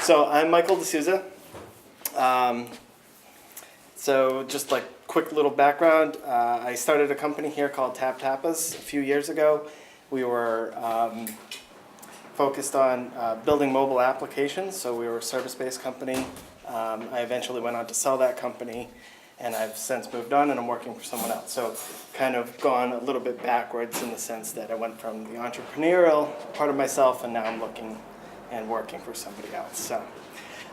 So I'm Michael Desouza. So just like quick little background, I started a company here called Tap Tapas a few years ago. We were focused on building mobile applications, so we were a service-based company. I eventually went on to sell that company, and I've since moved on and I'm working for someone else. So kind of gone a little bit backwards in the sense that I went from the entrepreneurial part of myself and now I'm looking and working for somebody else. So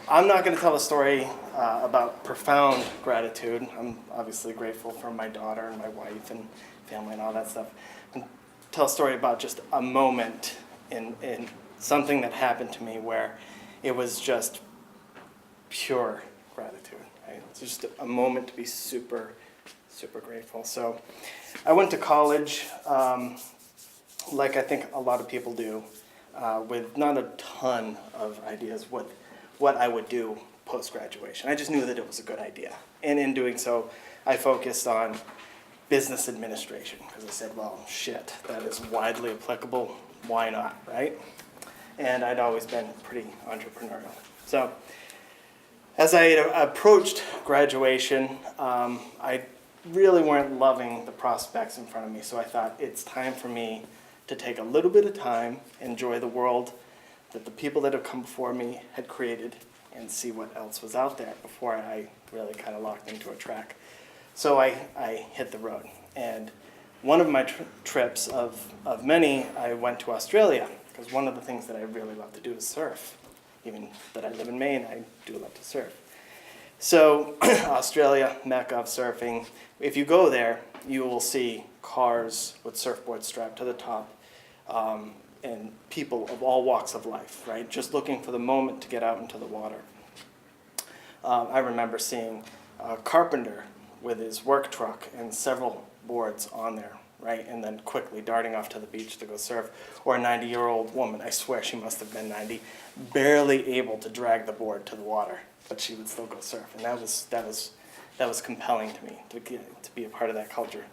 I'm not going to tell a story about profound gratitude. I'm obviously grateful for my daughter and my wife and family and all that stuff. And tell a story about just a moment in something that happened to me where it was just pure gratitude. Right? It's just a moment to be super, super grateful. So I went to college, like I think a lot of people do, with not a ton of ideas what I would do post-graduation. I just knew that it was a good idea. And in doing so, I focused on business administration because I said, well, shit, that is widely applicable. Why not, right? And I'd always been pretty entrepreneurial. So as I approached graduation, I really weren't loving the prospects in front of me. So I thought it's time for me to take a little bit of time, enjoy the world that the people that have come before me had created, and see what else was out there before I really kind of locked into a track. So I hit the road. And one of my trips of many, I went to Australia, because one of the things that I really love to do is surf. Even that I live in Maine, I do love to surf. So Australia, mecca of surfing. If you go there, you will see cars with surfboards strapped to the top, and people of all walks of life, right? Just looking for the moment to get out into the water. I remember seeing a carpenter with his work truck and several boards on there, right? And then quickly darting off to the beach to go surf. Or a 90-year-old woman, I swear she must have been 90, barely able to drag the board to the water, but she would still go surf. And that was compelling to me to be a part of that culture.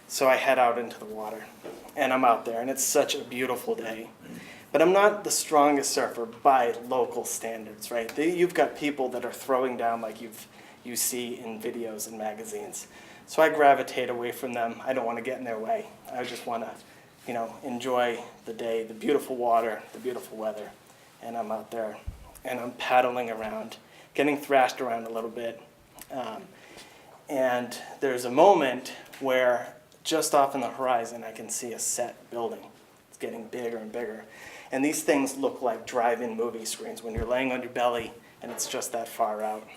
So I head out into the water, and I'm out there, and it's such a beautiful day. But I'm not the strongest surfer by local standards, right? You've got people that are throwing down like you see in videos and magazines. So I gravitate away from them. I don't want to get in their way. I just want to, enjoy the day, the beautiful water, the beautiful weather. And I'm out there, and I'm paddling around, getting thrashed around a little bit. And there's a moment where just off in the horizon, I can see a set building. It's getting bigger and bigger. And these things look like drive-in movie screens when you're laying on your belly and it's just that far out.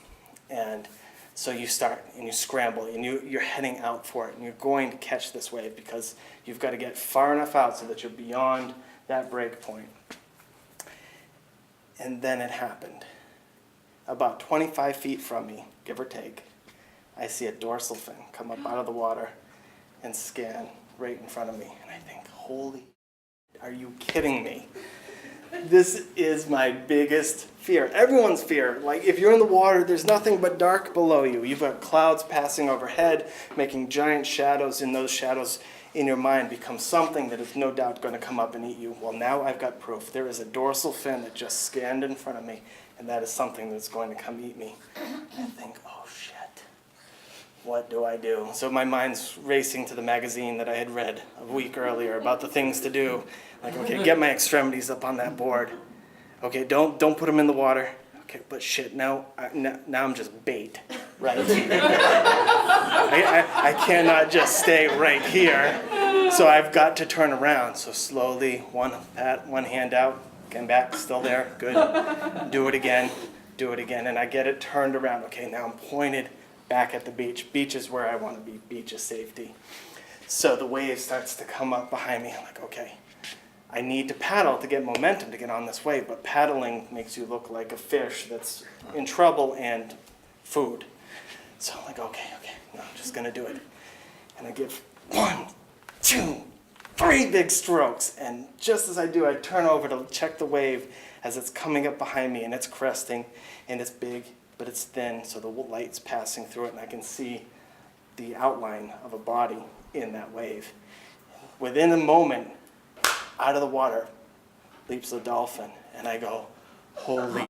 And so you start and you scramble and you're heading out for it and you're going to catch this wave because you've got to get far enough out so that you're beyond that break point. And then it happened. About 25 feet from me, give or take, I see a dorsal fin come up out of the water and scan right in front of me. And I think, holy, are you kidding me? This is my biggest fear. Everyone's fear. Like if you're in the water, there's nothing but dark below you. You've got clouds passing overhead, making giant shadows, and those shadows in your mind become something that is no doubt going to come up and eat you. Well, now I've got proof. There is a dorsal fin that just scanned in front of me, and that is something that's going to come eat me. And I think, oh shit. What do I do? So my mind's racing to the magazine that I had read a week earlier about the things to do. Like, okay, get my extremities up on that board. Okay, don't put them in the water. Okay, but shit, now I'm just bait, right? I cannot just stay right here. So I've got to turn around. So slowly, one hand out, come back, still there, good. Do it again, and I get it turned around. Okay, now I'm pointed back at the beach. Beach is where I want to be. Beach is safety. So the wave starts to come up behind me. I'm like, okay, I need to paddle to get momentum to get on this wave, but paddling makes you look like a fish that's in trouble and food. So I'm like, okay, no, I'm just gonna do it. And I give 1, 2, 3 big strokes. And just as I do, I turn over to check the wave as it's coming up behind me and it's cresting and it's big, but it's thin, so the light's passing through it, and I can see the outline of a body in that wave. Within a moment, out of the water leaps a dolphin, and I go, holy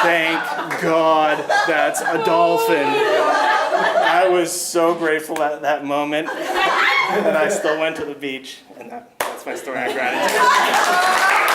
Thank God that's a dolphin. I was so grateful at that moment, and I still went to the beach, and that's my story on gratitude.